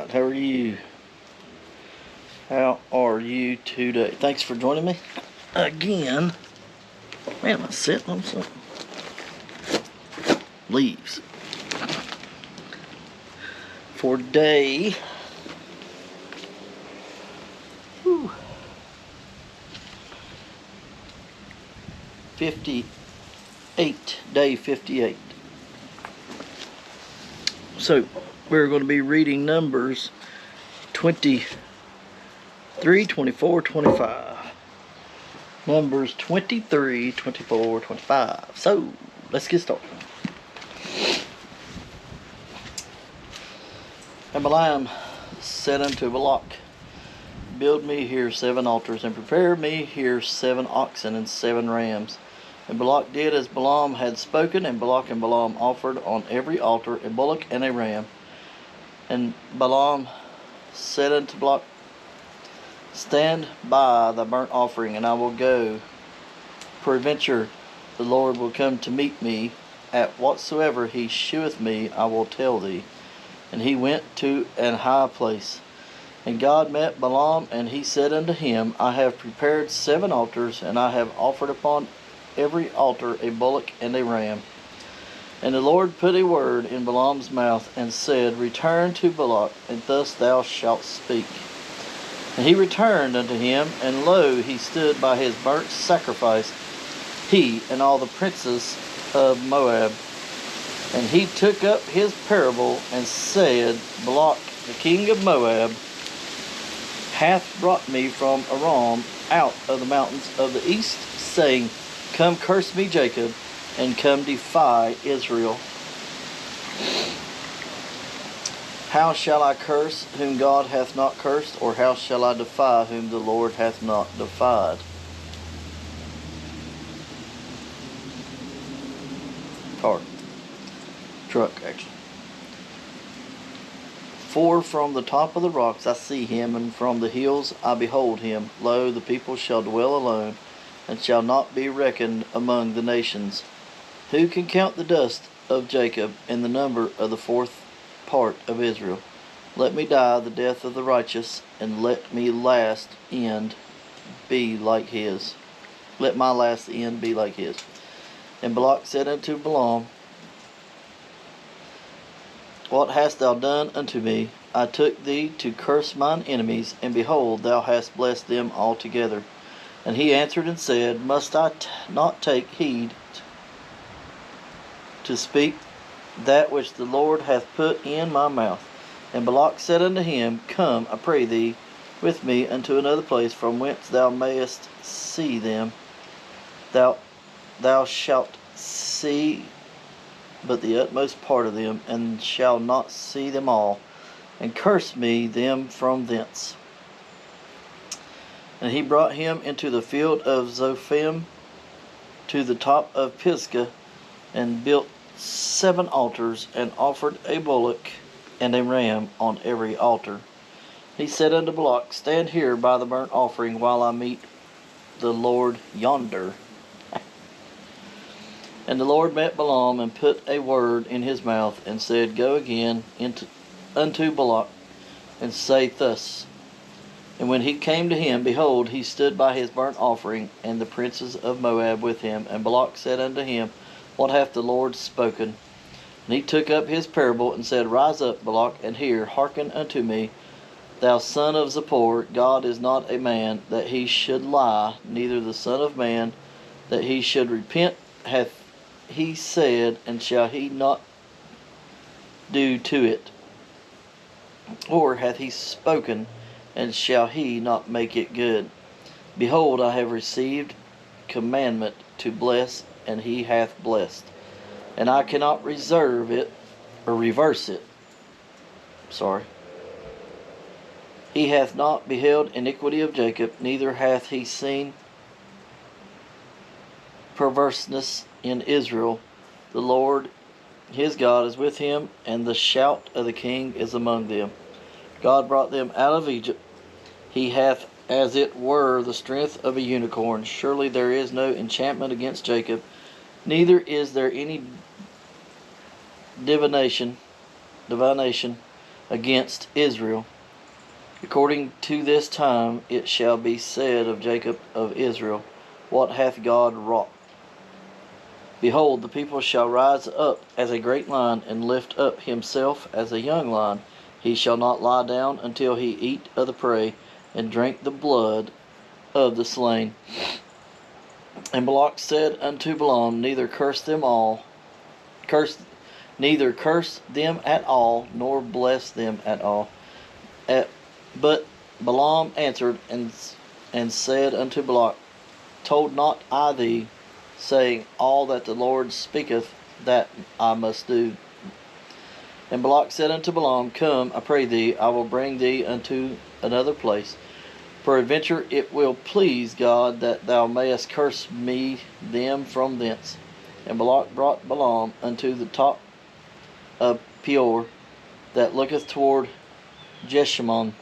right, how are you? How are you today? Thanks for joining me again. Man, am I sitting on something? Leaves. For day 58. Day 58. So, we're going to be reading Numbers 23, 24, 25. Numbers 23, 24, 25. So, let's get started. And Balaam said unto Balak, Build me here 7 altars, and prepare me here 7 oxen and 7 rams. And Balak did as Balaam had spoken, and Balak and Balaam offered on every altar a bullock and a ram. And Balaam said unto Balak, Stand by the burnt offering, and I will go. Peradventure the Lord will come to meet me. At whatsoever he sheweth me, I will tell thee. And he went to an high place. And God met Balaam, and he said unto him, I have prepared 7 altars, and I have offered upon every altar a bullock and a ram. And the Lord put a word in Balaam's mouth, and said, Return to Balak, and thus thou shalt speak. And he returned unto him, and lo, he stood by his burnt sacrifice, he and all the princes of Moab. And he took up his parable, and said, Balak, the king of Moab, hath brought me from Aram out of the mountains of the east, saying, Come curse me, Jacob, and come defy Israel. How shall I curse whom God hath not cursed, or how shall I defy whom the Lord hath not defied? Truck, actually. For from the top of the rocks I see him, and from the hills I behold him. Lo, the people shall dwell alone, and shall not be reckoned among the nations. Who can count the dust of Jacob, and the number of the 4th part of Israel? Let me die the death of the righteous, and let me last end be like his. Let my last end be like his. And Balak said unto Balaam, What hast thou done unto me? I took thee to curse mine enemies, and behold, thou hast blessed them altogether. And he answered and said, Must I not take heed to speak that which the Lord hath put in my mouth? And Balak said unto him, Come, I pray thee, with me unto another place, from whence thou mayest see them. Thou shalt see but the utmost part of them, and shall not see them all, and curse me them from thence. And he brought him into the field of Zophim, to the top of Pisgah, and built 7 altars, and offered a bullock and a ram on every altar. He said unto Balak, Stand here by the burnt offering, while I meet the Lord yonder. And the Lord met Balaam, and put a word in his mouth, and said, Go again unto Balak, and say thus. And when he came to him, behold, he stood by his burnt offering, and the princes of Moab with him. And Balak said unto him, What hath the Lord spoken? And he took up his parable, and said, Rise up, Balak, and hear, hearken unto me, thou son of Zippor. God is not a man, that he should lie, neither the son of man, that he should repent. Hath he said, and shall he not do to it? Or hath he spoken, and shall he not make it good? Behold, I have received commandment to bless, and he hath blessed. And I cannot reverse it. He hath not beheld iniquity of Jacob, neither hath he seen perverseness in Israel. The Lord his God is with him, and the shout of the king is among them. God brought them out of Egypt. He hath as it were the strength of a unicorn. Surely there is no enchantment against Jacob, neither is there any divination against Israel. According to this time it shall be said of Jacob of Israel, what hath God wrought? Behold, the people shall rise up as a great lion, and lift up himself as a young lion. He shall not lie down until he eat of the prey, and drink the blood of the slain. And Balak said unto Balaam, neither curse them at all, nor bless them at all. But Balaam answered and said unto Balak, told not I thee, saying, all that the Lord speaketh, that I must do? And Balak said unto Balaam, come, I pray thee, I will bring thee unto another place. Peradventure it will please God that thou mayest curse me them from thence. And Balak brought Balaam unto the top of Peor, that looketh toward Jeshimon.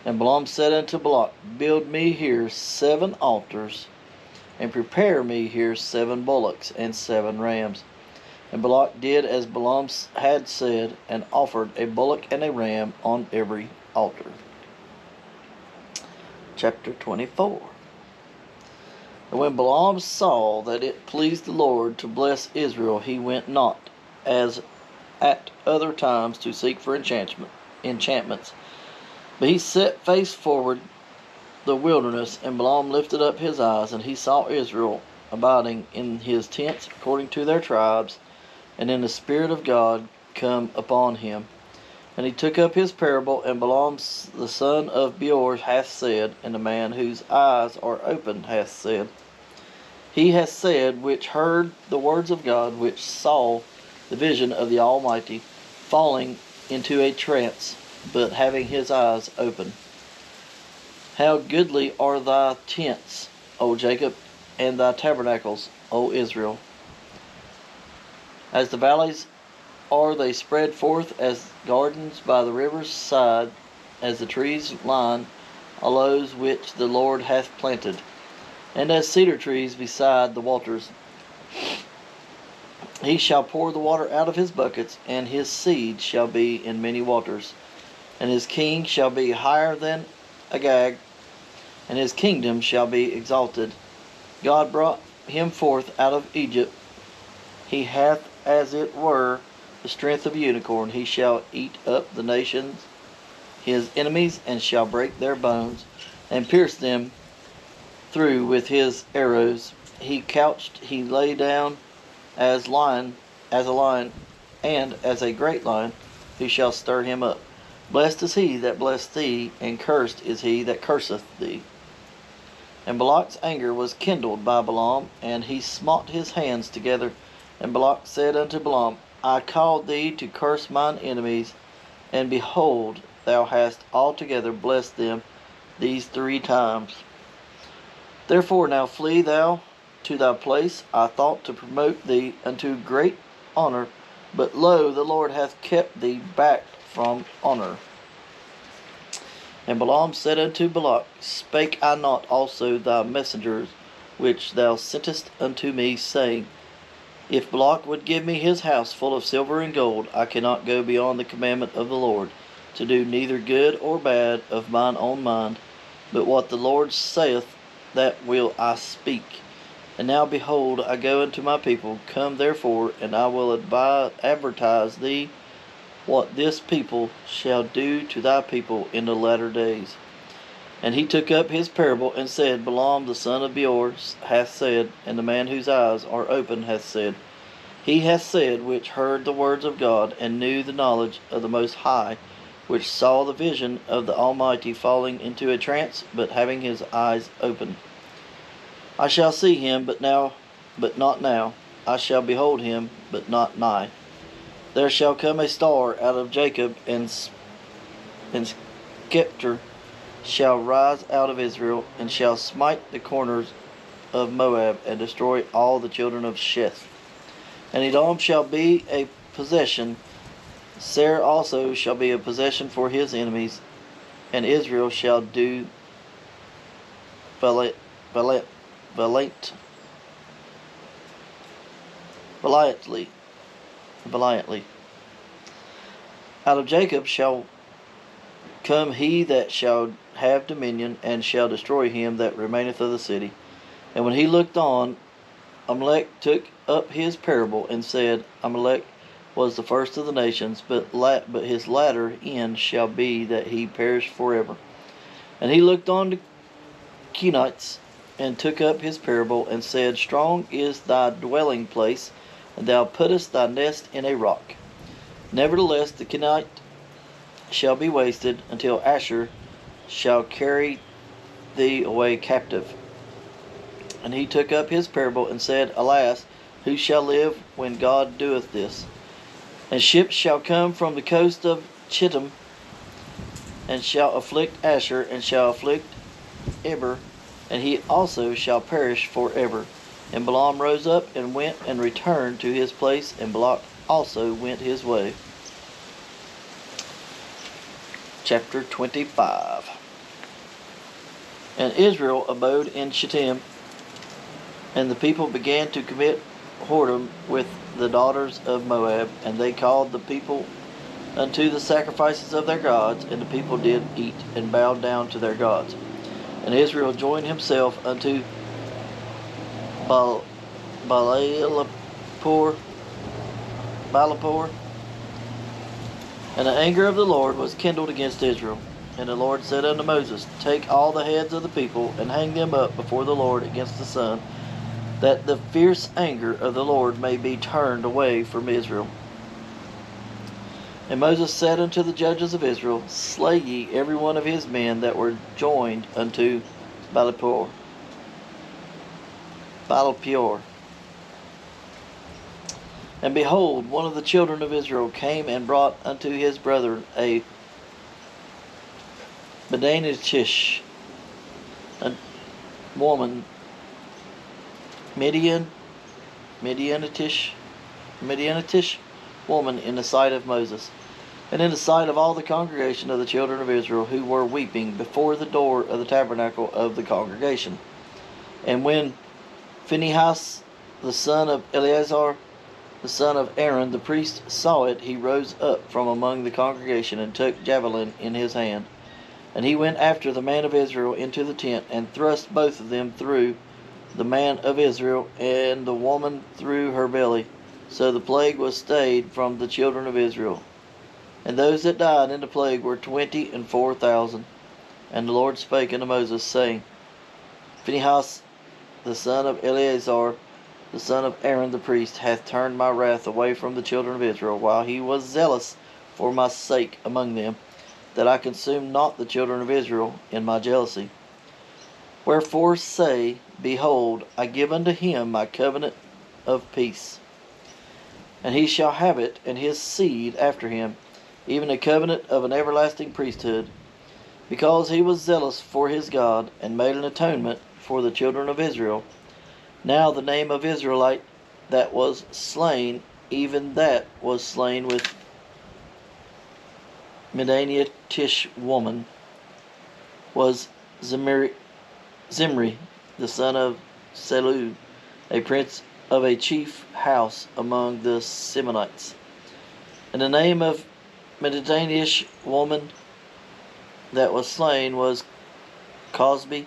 And Balaam said unto Balak, build me here 7 altars, and prepare me here 7 bullocks and 7 rams. And Balak did as Balaam had said, and offered a bullock and a ram on every altar. Chapter 24. And when Balaam saw that it pleased the Lord to bless Israel, he went not, as at other times, to seek for enchantments. But he set face forward the wilderness, and Balaam lifted up his eyes, and he saw Israel abiding in his tents according to their tribes, and in the Spirit of God come upon him. And he took up his parable, and Balaam the son of Beor hath said, and the man whose eyes are open hath said. He hath said, which heard the words of God, which saw the vision of the Almighty, falling into a trance, but having his eyes open. How goodly are thy tents, O Jacob, and thy tabernacles, O Israel. As the valleys are they spread forth, as gardens by the river's side, as the trees line aloes which the Lord hath planted, and as cedar trees beside the waters. He shall pour the water out of his buckets, and his seed shall be in many waters. And his king shall be higher than Agag, and his kingdom shall be exalted. God brought him forth out of Egypt. He hath, as it were, the strength of a unicorn. He shall eat up the nations, his enemies, and shall break their bones, and pierce them through with his arrows. He lay down as a lion, and as a great lion, who shall stir him up. Blessed is he that blesseth thee, and cursed is he that curseth thee. And Balak's anger was kindled by Balaam, and he smote his hands together. And Balak said unto Balaam, I called thee to curse mine enemies, and behold, thou hast altogether blessed them these 3 times. Therefore now flee thou to thy place. I thought to promote thee unto great honor, but lo, the Lord hath kept thee back from honor. And Balaam said unto Balak, spake I not also thy messengers which thou sentest unto me, saying, if Balak would give me his house full of silver and gold, I cannot go beyond the commandment of the Lord, to do neither good or bad of mine own mind, but what the Lord saith, that will I speak. And now behold, I go unto my people. Come therefore, and I will advertise thee what this people shall do to thy people in the latter days. And he took up his parable, and said, Balaam the son of Beor hath said, and the man whose eyes are open hath said. He hath said, which heard the words of God, and knew the knowledge of the Most High, which saw the vision of the Almighty falling into a trance, but having his eyes open. I shall see him, but not now. I shall behold him, but not nigh. There shall come a star out of Jacob, and Scepter shall rise out of Israel, and shall smite the corners of Moab, and destroy all the children of Sheth. And Edom shall be a possession, Seir also shall be a possession for his enemies, and Israel shall do valiantly. Out of Jacob shall come he that shall have dominion, and shall destroy him that remaineth of the city. And when he looked on, Amalek took up his parable, and said, Amalek was the first of the nations, but his latter end shall be that he perish forever. And he looked on the Kenites, and took up his parable, and said, Strong is thy dwelling place, and thou puttest thy nest in a rock. Nevertheless the Kenite shall be wasted, until Asher shall carry thee away captive. And he took up his parable, and said, Alas, who shall live when God doeth this? And ships shall come from the coast of Chittim, and shall afflict Asher, and shall afflict Eber, and he also shall perish forever. And Balaam rose up, and went and returned to his place, and Balak also went his way. Chapter 25. And Israel abode in Shittim, and the people began to commit whoredom with the daughters of Moab, and they called the people unto the sacrifices of their gods, and the people did eat, and bowed down to their gods. And Israel joined himself unto Baalapor, and the anger of the Lord was kindled against Israel. And the Lord said unto Moses, Take all the heads of the people, and hang them up before the Lord against the sun, that the fierce anger of the Lord may be turned away from Israel. And Moses said unto the judges of Israel, Slay ye every one of his men that were joined unto Baalpeor. And behold, one of the children of Israel came and brought unto his brethren a Midianitish, a woman, Midianitish woman in the sight of Moses, and in the sight of all the congregation of the children of Israel, who were weeping before the door of the tabernacle of the congregation. And when Phinehas, the son of Eleazar, the son of Aaron, the priest, saw it, he rose up from among the congregation, and took javelin in his hand. And he went after the man of Israel into the tent, and thrust both of them through, the man of Israel and the woman through her belly. So the plague was stayed from the children of Israel. And those that died in the plague were 24,000. And the Lord spake unto Moses, saying, Phinehas, the son of Eleazar, the son of Aaron the priest, hath turned my wrath away from the children of Israel, while he was zealous for my sake among them, that I consumed not the children of Israel in my jealousy. Wherefore say, Behold, I give unto him my covenant of peace, and he shall have it, and his seed after him, even a covenant of an everlasting priesthood, because he was zealous for his God, and made an atonement for the children of Israel. Now the name of Israelite that was slain, even that was slain with Midianitish woman, was Zimri, the son of Selud, a prince of a chief house among the Simonites. And the name of Midianitish woman that was slain was Cosbi,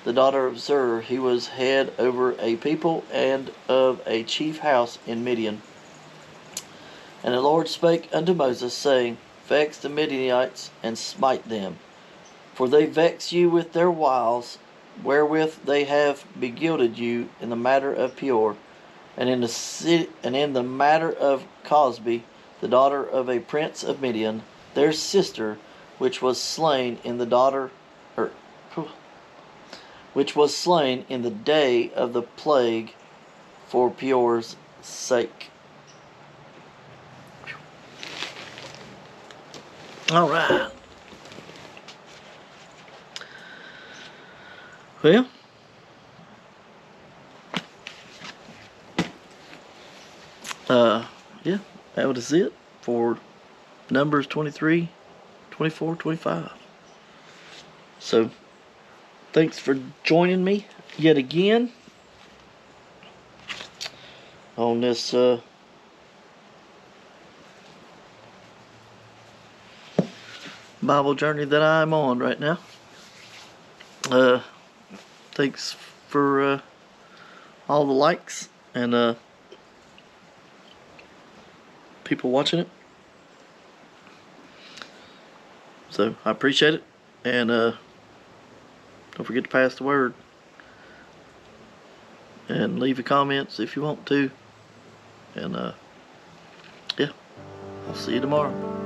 the daughter of Zur. He was head over a people and of a chief house in Midian. And the Lord spake unto Moses, saying, Vex the Midianites, and smite them, for they vex you with their wiles, wherewith they have beguiled you in the matter of Peor, and in the matter of Cosbi, the daughter of a prince of Midian, their sister, which was slain in the day of the plague for Peor's sake. All right. Well, yeah, that was it for Numbers 23, 24, 25. So, thanks for joining me yet again on this Bible journey that I'm on right now. Thanks for all the likes and people watching it. So I appreciate it, and don't forget to pass the word and leave your comments if you want to. And yeah, I'll see you tomorrow.